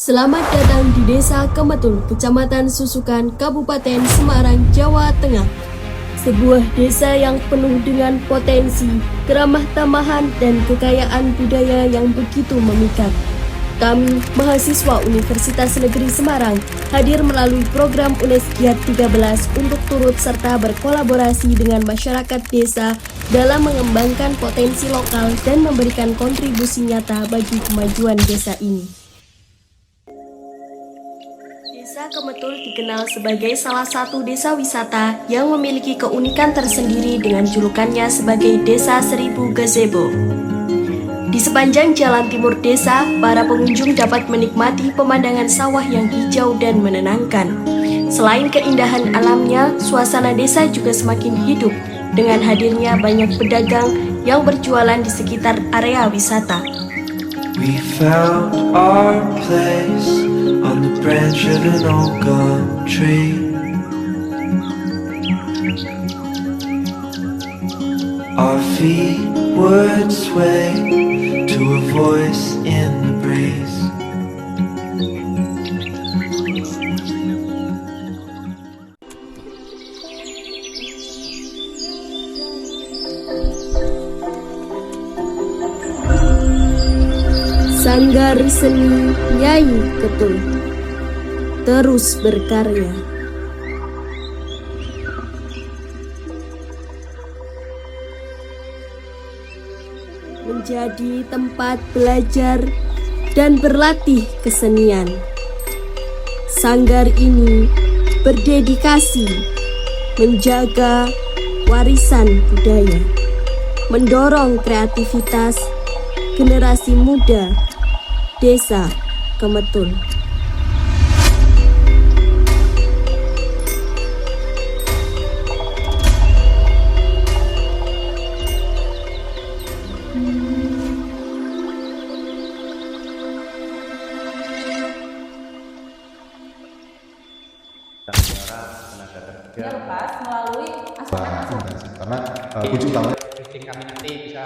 Selamat datang di Desa Kemetul, Kecamatan Susukan, Kabupaten Semarang, Jawa Tengah. Sebuah desa yang penuh dengan potensi, keramah tamahan, dan kekayaan budaya yang begitu memikat. Kami, mahasiswa Universitas Negeri Semarang, hadir melalui program UNESGIAT 13 untuk turut serta berkolaborasi dengan masyarakat desa dalam mengembangkan potensi lokal dan memberikan kontribusi nyata bagi kemajuan desa ini. Desa Kemetul dikenal sebagai salah satu desa wisata yang memiliki keunikan tersendiri dengan julukannya sebagai Desa Seribu Gazebo. Di sepanjang jalan timur desa, para pengunjung dapat menikmati pemandangan sawah yang hijau dan menenangkan. Selain keindahan alamnya, suasana desa juga semakin hidup dengan hadirnya banyak pedagang yang berjualan di sekitar area wisata. We found our place on the branch of an old gum tree. Our feet would sway to a voice in the breeze. Sanggar Seni Nyai Ketul terus berkarya. Menjadi tempat belajar dan berlatih kesenian. Sanggar ini berdedikasi menjaga warisan budaya, mendorong kreativitas generasi muda Desa Kemetul. Dilepas melalui asupan langsung. Karena kunci utamanya Kami nanti bisa.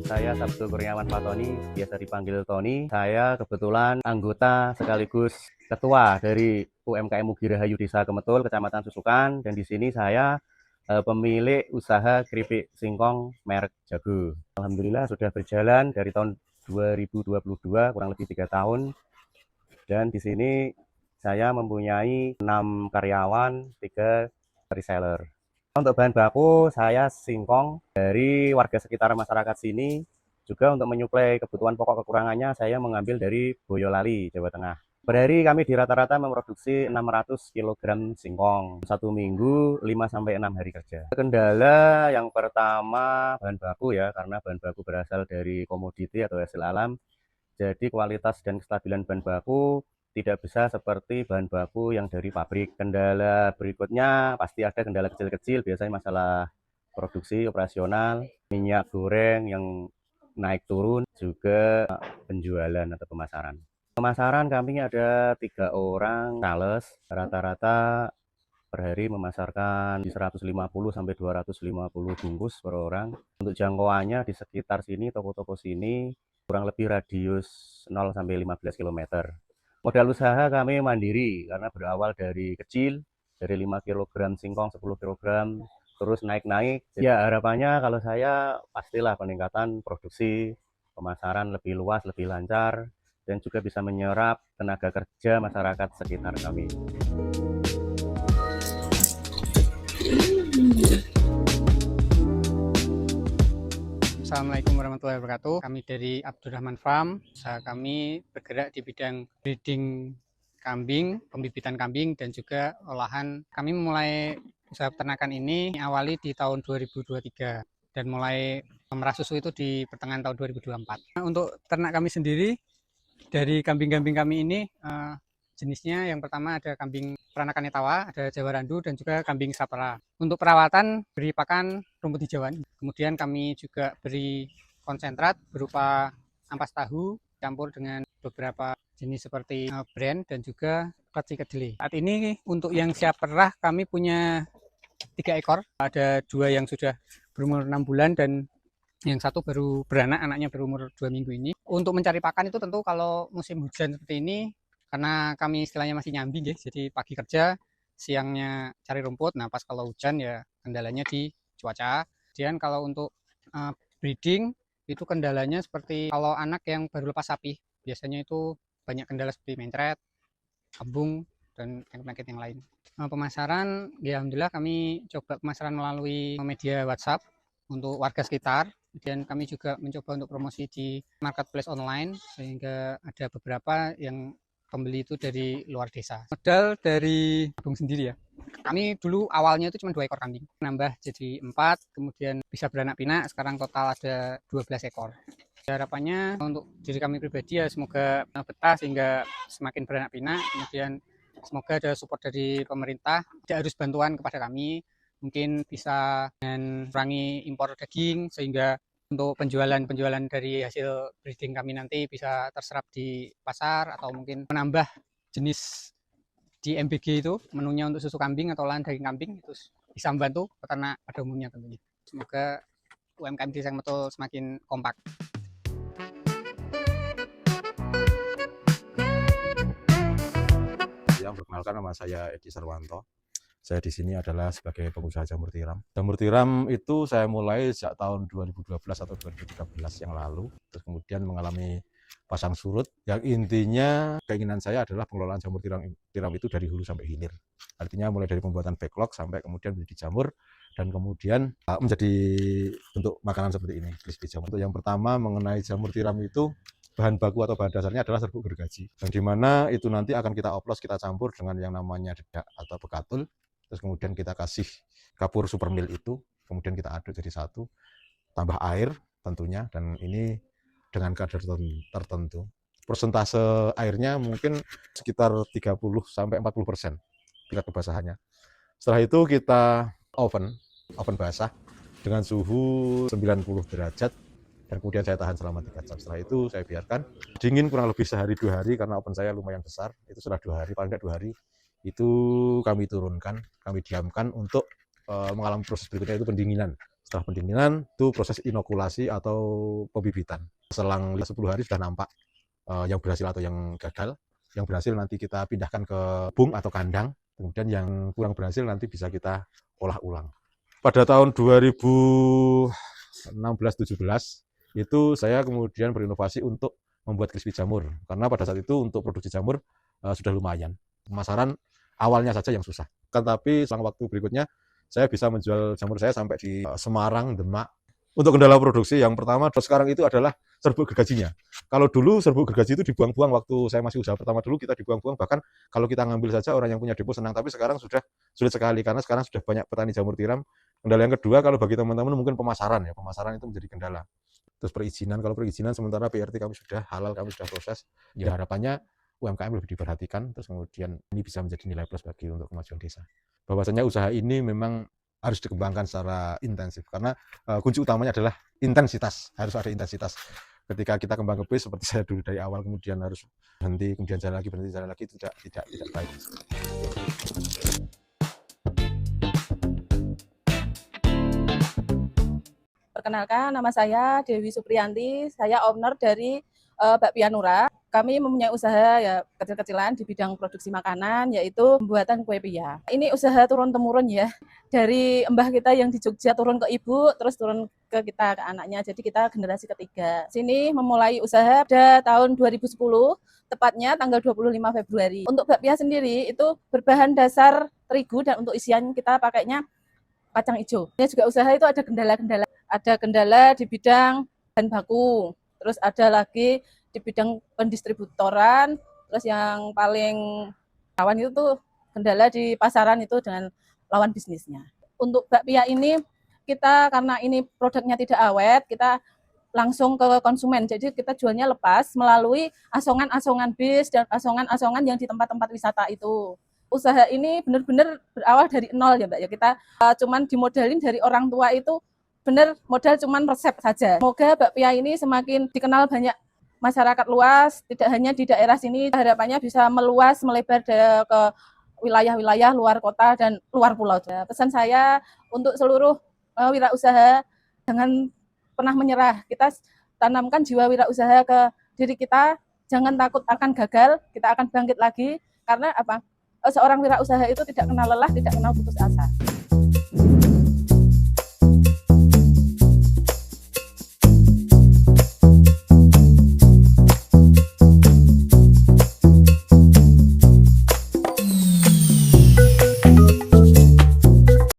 Saya Sabtu Kurniawan Fatoni, biasa dipanggil Tony. Saya kebetulan anggota sekaligus ketua dari UMKM Mugi Rahayu Desa Kemetul, Kecamatan Susukan, dan di sini saya pemilik usaha keripik singkong merek Jago. Alhamdulillah sudah berjalan dari tahun 2022, kurang lebih 3 tahun. Dan di sini saya mempunyai 6 karyawan, 3 reseller. Untuk bahan baku saya singkong dari warga sekitar masyarakat sini. Juga untuk menyuplai kebutuhan pokok kekurangannya saya mengambil dari Boyolali, Jawa Tengah. Per hari kami di rata-rata memproduksi 600 kg singkong. Satu minggu 5-6 hari kerja. Kendala yang pertama bahan baku ya, karena bahan baku berasal dari komoditi atau hasil alam. Jadi kualitas dan kestabilan bahan baku tidak bisa seperti bahan baku yang dari pabrik. Kendala berikutnya pasti ada kendala kecil-kecil, biasanya masalah produksi operasional, minyak goreng yang naik turun, juga penjualan atau pemasaran. Pemasaran kami ada 3 orang sales, rata-rata per hari memasarkan di 150 sampai 250 bungkus per orang. Untuk jangkauannya di sekitar sini, toko-toko sini kurang lebih radius 0 sampai 15 km. Modal usaha kami mandiri karena berawal dari kecil, dari 5 kg singkong, 10 kg, terus naik-naik. Ya harapannya kalau saya pastilah peningkatan produksi, pemasaran lebih luas, lebih lancar, dan juga bisa menyerap tenaga kerja masyarakat sekitar kami. Assalamualaikum warahmatullahi wabarakatuh. Kami dari Abdurrahman Farm. Usaha kami bergerak di bidang breeding kambing, pembibitan kambing, dan juga olahan. Kami mulai usaha peternakan ini awali di tahun 2023 dan mulai merah susu itu di pertengahan tahun 2024. Untuk ternak kami sendiri, dari kambing-kambing kami ini jenisnya yang pertama ada kambing peranakan Etawa, ada Jawa Randu, dan juga kambing Sapra. Untuk perawatan beri pakan rumput hijauan. Kemudian kami juga beri konsentrat berupa ampas tahu campur dengan beberapa jenis seperti brand dan juga keci kedelai. Saat ini untuk yang siap perah kami punya 3 ekor. Ada 2 yang sudah berumur 6 bulan dan Yang satu baru beranak, anaknya berumur 2 minggu ini. Untuk mencari pakan itu tentu kalau musim hujan seperti ini, karena kami istilahnya masih nyambi ya, jadi pagi kerja, siangnya cari rumput. Nah, pas kalau hujan ya kendalanya di cuaca. Kemudian kalau untuk breeding itu kendalanya seperti kalau anak yang baru lepas sapi, biasanya itu banyak kendala seperti mencret, kembung, dan penyakit yang lain. Pemasaran, ya alhamdulillah kami coba pemasaran melalui media WhatsApp untuk warga sekitar. Kemudian kami juga mencoba untuk promosi di marketplace online, sehingga ada beberapa yang pembeli itu dari luar desa. Modal dari tabung sendiri ya. Kami dulu awalnya itu cuma 2 ekor kambing, nambah jadi 4, kemudian bisa beranak pinak, sekarang total ada 12 ekor. Harapannya untuk diri kami pribadi ya semoga betah sehingga semakin beranak pinak, kemudian semoga ada support dari pemerintah, ada harus bantuan kepada kami, mungkin bisa dengan kurangi impor daging sehingga untuk penjualan dari hasil breeding kami nanti bisa terserap di pasar, atau mungkin menambah jenis di MBG itu menunya untuk susu kambing atau olahan daging kambing, itu bisa membantu peternak pada umumnya tentunya. Semoga UMKM Desa Kemetul semakin kompak. Yang perkenalkan, nama saya Edi Sarwanto. Saya di sini adalah sebagai pengusaha jamur tiram. Jamur tiram itu saya mulai sejak tahun 2012 atau 2013 yang lalu. Terus kemudian mengalami pasang surut. Yang intinya keinginan saya adalah pengelolaan jamur tiram itu dari hulu sampai hilir. Artinya mulai dari pembuatan backlog sampai kemudian menjadi jamur dan kemudian menjadi bentuk makanan seperti ini, crispy jamur. Untuk yang pertama mengenai jamur tiram itu, bahan baku atau bahan dasarnya adalah serbuk gergaji, yang dimana itu nanti akan kita oplos, kita campur dengan yang namanya dedak atau bekatul, terus kemudian kita kasih kapur supermil itu, kemudian kita aduk jadi satu, tambah air tentunya, dan ini dengan kadar tertentu. Persentase airnya mungkin sekitar 30-40% tingkat kebasahannya. Setelah itu kita oven basah dengan suhu 90 derajat, dan kemudian saya tahan selama 3 jam. Setelah itu saya biarkan dingin kurang lebih sehari 2 hari, karena oven saya lumayan besar. Itu sudah 2 hari, paling tidak 2 hari itu kami turunkan, kami diamkan untuk mengalami proses berikutnya, itu pendinginan. Setelah pendinginan itu proses inokulasi atau pembibitan. Selang 10 hari sudah nampak yang berhasil atau yang gagal. Yang berhasil nanti kita pindahkan ke bung atau kandang, kemudian yang kurang berhasil nanti bisa kita olah ulang. Pada tahun 2016-17 itu saya kemudian berinovasi untuk membuat crispy jamur, karena pada saat itu untuk produksi jamur sudah lumayan. Pemasaran awalnya saja yang susah, tapi selang waktu berikutnya saya bisa menjual jamur saya sampai di Semarang, Demak. Untuk kendala produksi yang pertama sekarang itu adalah serbuk gergajinya. Kalau dulu serbuk gergaji itu dibuang-buang, waktu saya masih usaha pertama dulu kita dibuang-buang, bahkan kalau kita ngambil saja orang yang punya depo senang, tapi sekarang sudah sulit sekali karena sekarang sudah banyak petani jamur tiram. Kendala yang kedua, kalau bagi teman-teman mungkin pemasaran ya, pemasaran itu menjadi kendala. Terus perizinan, kalau perizinan sementara PRT kami sudah halal, kami sudah proses. Ya harapannya UMKM lebih diperhatikan, terus kemudian ini bisa menjadi nilai plus bagi untuk kemajuan desa. Bahwasanya usaha ini memang harus dikembangkan secara intensif, karena kunci utamanya adalah intensitas, harus ada intensitas. Ketika kita kembang kebis seperti saya dulu dari awal, kemudian harus berhenti, kemudian jalan lagi, berhenti, jalan lagi, itu tidak baik. Perkenalkan, nama saya Dewi Supriyanti, saya owner dari Bakpia Nura. Kami mempunyai usaha ya kecil-kecilan di bidang produksi makanan, yaitu pembuatan kue pia. Ini usaha turun-temurun ya, dari mbah kita yang di Jogja turun ke ibu, terus turun ke kita, ke anaknya. Jadi kita generasi ketiga. Sini memulai usaha pada tahun 2010, tepatnya tanggal 25 Februari. Untuk bakpia sendiri itu berbahan dasar terigu, dan untuk isian kita pakainya kacang hijau. Ini juga usaha itu ada kendala-kendala. Ada kendala di bidang bahan baku, terus ada lagi di bidang pendistributoran, terus yang paling rawan itu tuh kendala di pasaran itu dengan lawan bisnisnya. Untuk bakpia ini kita karena ini produknya tidak awet, kita langsung ke konsumen. Jadi kita jualnya lepas melalui asongan-asongan bis dan asongan-asongan yang di tempat-tempat wisata itu. Usaha ini benar-benar berawal dari nol ya Mbak ya. Kita cuman dimodalin dari orang tua itu, benar modal cuman resep saja. Semoga bakpia ini semakin dikenal banyak masyarakat luas, tidak hanya di daerah sini. Harapannya bisa meluas, melebar ke wilayah-wilayah luar kota dan luar pulau. Pesan saya untuk seluruh wirausaha, jangan pernah menyerah. Kita tanamkan jiwa wirausaha ke diri kita, jangan takut akan gagal, kita akan bangkit lagi. Karena apa? Seorang wirausaha itu tidak kenal lelah, tidak kenal putus asa.